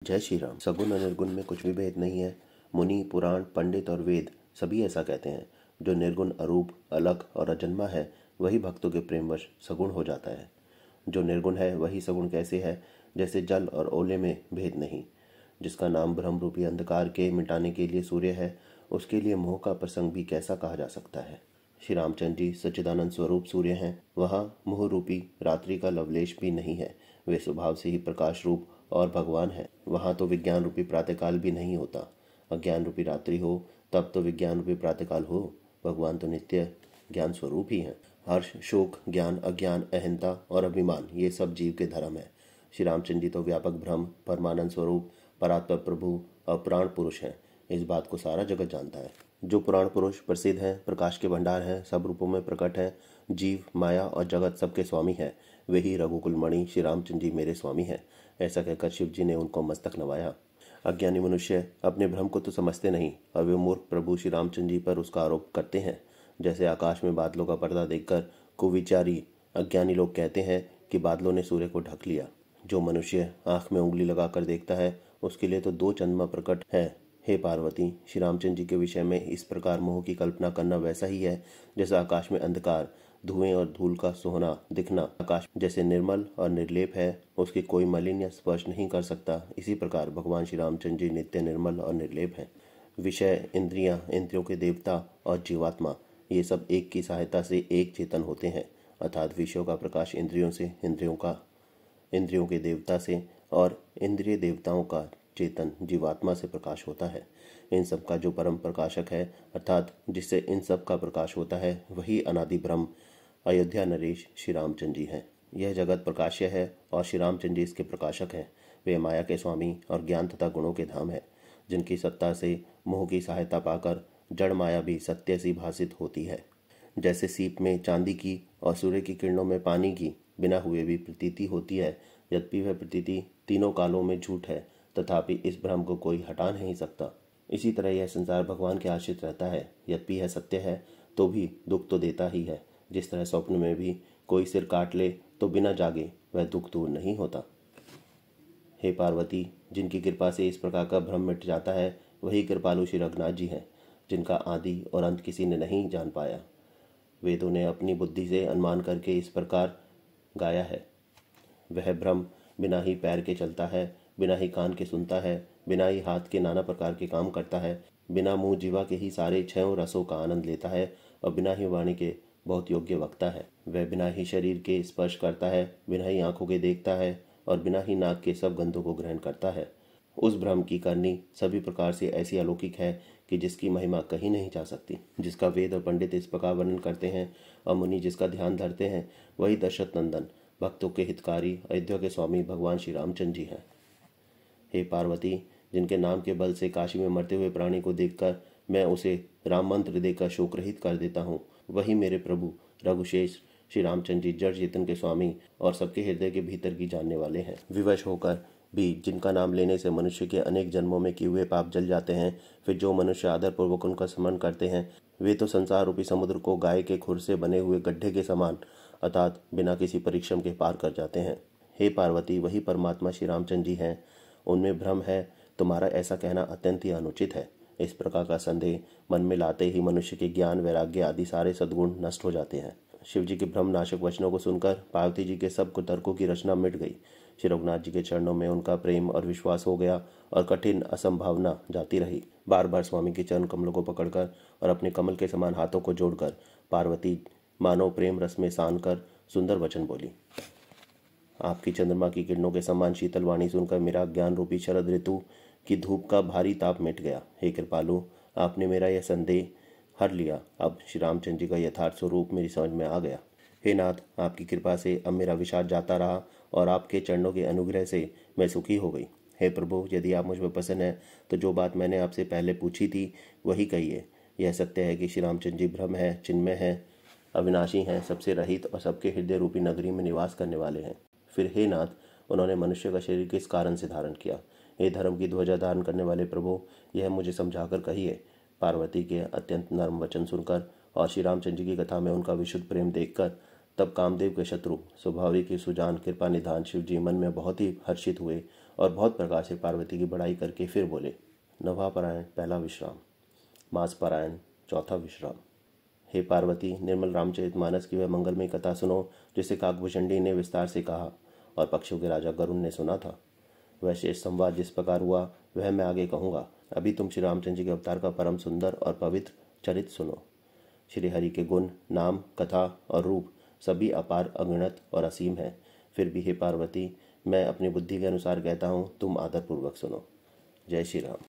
जय श्री राम। सगुण और निर्गुण में कुछ भी भेद नहीं है। मुनि, पुराण, पंडित और वेद सभी ऐसा कहते हैं। जो निर्गुण, अरूप, अलग और अजन्मा है वही भक्तों के प्रेमवश सगुण हो जाता है। जो निर्गुण है वही सगुण कैसे है? जैसे जल और ओले में भेद नहीं। जिसका नाम ब्रह्म रूपी अंधकार के मिटाने के लिए सूर्य है, उसके लिए मोह का प्रसंग भी कैसा कहा जा सकता है? श्री रामचंद्र जी सच्चिदानंद स्वरूप सूर्य हैं। वहाँ मोह रूपी रात्रि का लवलेश भी नहीं है। वे स्वभाव से ही प्रकाश रूप और भगवान है। वहाँ तो विज्ञान रूपी प्रातःकाल भी नहीं होता। अज्ञान रूपी रात्रि हो तब तो विज्ञान रूपी प्रातःकाल हो। भगवान तो नित्य ज्ञान स्वरूप ही हैं। हर्ष, शोक, ज्ञान, अज्ञान, अहंता और अभिमान ये सब जीव के धर्म है। श्री रामचंद्र जी तो व्यापक ब्रह्म, परमानंद स्वरूप, परात्पर प्रभु और पुराण पुरुष हैं। इस बात को सारा जगत जानता है। जो पुराण पुरुष प्रसिद्ध हैं, प्रकाश के भंडार हैं, सब रूपों में प्रकट हैं, जीव, माया और जगत सबके स्वामी हैं, वही रघुकुल मणि श्री रामचंद्र जी मेरे स्वामी हैं। ऐसा कहकर शिव जी ने उनको मस्तक नवाया। अज्ञानी मनुष्य अपने भ्रम को तो समझते नहीं और वे मूर्ख प्रभु श्री रामचंद्र जी पर उसका आरोप करते हैं। जैसे आकाश में बादलों का पर्दा देखकर कुविचारी अज्ञानी लोग कहते हैं कि बादलों ने सूर्य को ढक लिया। जो मनुष्य आंख में उंगली लगाकर देखता है उसके लिए तो दो चंद्रमा प्रकट है। हे पार्वती, श्री रामचंद्र जी के विषय में इस प्रकार मोह की कल्पना करना वैसा ही है जैसा आकाश में अंधकार, धुएं और धूल का सोहना दिखना आकाश जैसे निर्मल और निर्लेप है, उसकी कोई मलिन या स्पर्श नहीं कर सकता। इसी प्रकार भगवान श्री रामचंद्र जी नित्य निर्मल और निर्लेप हैं। विषय, इंद्रियां, इंद्रियों के देवता और जीवात्मा ये सब एक की सहायता से एक चेतन होते हैं। अर्थात विषयों का प्रकाश इंद्रियों से, इंद्रियों के देवता से और इंद्रिय देवताओं का चेतन जीवात्मा से प्रकाश होता है। इन सब का जो परम प्रकाशक है अर्थात जिससे इन सब का प्रकाश होता है वही अनादि ब्रह्म अयोध्या नरेश श्री रामचंद्र जी हैं। यह जगत प्रकाश्य है और श्री रामचंद्र जी इसके प्रकाशक हैं। वे माया के स्वामी और ज्ञान तथा गुणों के धाम है, जिनकी सत्ता से मोह की सहायता पाकर जड़ माया भी सत्य सी भासित होती है। जैसे सीप में चांदी की और सूर्य की किरणों में पानी की बिना हुए भी प्रतीति होती है, यद्यपि वह प्रतीति तीनों कालों में झूठ है, तथापि इस भ्रम को कोई हटा नहीं सकता। इसी तरह यह संसार भगवान के आश्रित रहता है, यद्यपि यह सत्य है तो भी दुख तो देता ही है। जिस तरह स्वप्न में भी कोई सिर काट ले तो बिना जागे वह दुख दूर नहीं होता। हे पार्वती, जिनकी कृपा से इस प्रकार का भ्रम मिट जाता है वही कृपालु श्री रघुनाथ जी हैं, जिनका आदि और अंत किसी ने नहीं जान पाया। वेदों ने अपनी बुद्धि से अनुमान करके इस प्रकार गाया है। वह ब्रह्म बिना ही पैर के चलता है, बिना ही कान के सुनता है, बिना ही हाथ के नाना प्रकार के काम करता है, बिना मुंह जीवा के ही सारे छयों रसों का आनंद लेता है और बिना ही वाणी के बहुत योग्य वक्ता है। वह बिना ही शरीर के स्पर्श करता है, बिना ही आंखों के देखता है और बिना ही नाक के सब गंधों को ग्रहण करता है। उस ब्रह्म की करनी सभी प्रकार से ऐसी अलौकिक है कि जिसकी महिमा कहीं नहीं जा सकती। जिसका वेद और पंडित इस प्रकार वर्णन करते हैं और मुनि जिसका ध्यान धरते हैं वही दशरथ नंदन भक्तों के हितकारी अयोध्या के स्वामी भगवान श्री रामचंद्र जी हैं। हे पार्वती, जिनके नाम के बल से काशी में मरते हुए प्राणी को देखकर मैं उसे राम मंत्र देकर शोक रहित कर देता हूँ, वही मेरे प्रभु रघुशेष श्री रामचंद्र जी जड़ चेतन के स्वामी और सबके हृदय के भीतर की जानने वाले हैं। विवश होकर भी जिनका नाम लेने से मनुष्य के अनेक जन्मों में किए हुए पाप जल जाते हैं, फिर जो मनुष्य आदर पूर्वक उनका स्मरण करते हैं वे तो संसार रूपी समुद्र को गाय के खुर से बने हुए गड्ढे के समान अर्थात बिना किसी परिश्रम के पार कर जाते हैं। हे पार्वती, वही परमात्मा श्री रामचंद्र जी हैं। उनमें भ्रम है, तुम्हारा ऐसा कहना अत्यंत ही अनुचित है। इस प्रकार का संदेह मन में लाते ही मनुष्य के ज्ञान, वैराग्य आदि सारे सद्गुण नष्ट हो जाते हैं। शिव जी के भ्रम नाशक वचनों को सुनकर पार्वती जी के सब कुतर्कों की रचना मिट गई। श्री रघुनाथ जी के चरणों में उनका प्रेम और विश्वास हो गया और कठिन असंभावना जाती रही। बार बार स्वामी के चरण कमलों को पकड़कर और अपने कमल के समान हाथों को जोड़कर पार्वती मानव प्रेम रस में सान कर सुंदर वचन बोली। आपकी चंद्रमा की किरणों के समान शीतल वाणी सुनकर मेरा ज्ञान रूपी शरद ऋतु की धूप का भारी ताप मिट गया। हे कृपालु, आपने मेरा यह संदेह हर लिया। अब श्री रामचंद्र जी का यथार्थ स्वरूप मेरी समझ में आ गया। हे नाथ, आपकी कृपा से अब मेरा विषाद जाता रहा और आपके चरणों के अनुग्रह से मैं सुखी हो गई। हे प्रभु, यदि आप मुझ पर प्रसन्न हैं तो जो बात मैंने आपसे पहले पूछी थी वही कहिए। यह सत्य है कि श्री रामचंद्र जी ब्रह्म है, चिन्मय है, अविनाशी हैं, सबसे रहित और सबके हृदय रूपी नगरी में निवास करने वाले हैं। फिर हे नाथ, उन्होंने मनुष्य का शरीर किस कारण से धारण किया? हे धर्म की ध्वजा धारण करने वाले प्रभु, यह मुझे समझाकर कहिए। पार्वती के अत्यंत नर्म वचन सुनकर और श्री रामचंद्र जी की कथा में उनका विशुद्ध प्रेम देखकर तब कामदेव के शत्रु स्वाभाविक ही सुजान कृपा निधान शिव जी मन में बहुत ही हर्षित हुए और बहुत प्रकार से पार्वती की बड़ाई करके फिर बोले। नवापरायण पहला विश्राम, मासपरायण चौथा विश्राम। हे पार्वती, निर्मल रामचरितमानस की वह मंगलमय कथा सुनो जिसे काकभूषणी ने विस्तार से कहा और पक्षियों के राजा गरुण ने सुना था। वह शेष संवाद जिस प्रकार हुआ वह मैं आगे कहूँगा। अभी तुम श्री रामचंद्र जी के अवतार का परम सुंदर और पवित्र चरित्र सुनो। श्री हरि के गुण, नाम, कथा और रूप सभी अपार, अगणित और असीम हैं। फिर भी हे पार्वती, मैं अपनी बुद्धि के अनुसार कहता हूँ, तुम आदरपूर्वक सुनो। जय श्री राम।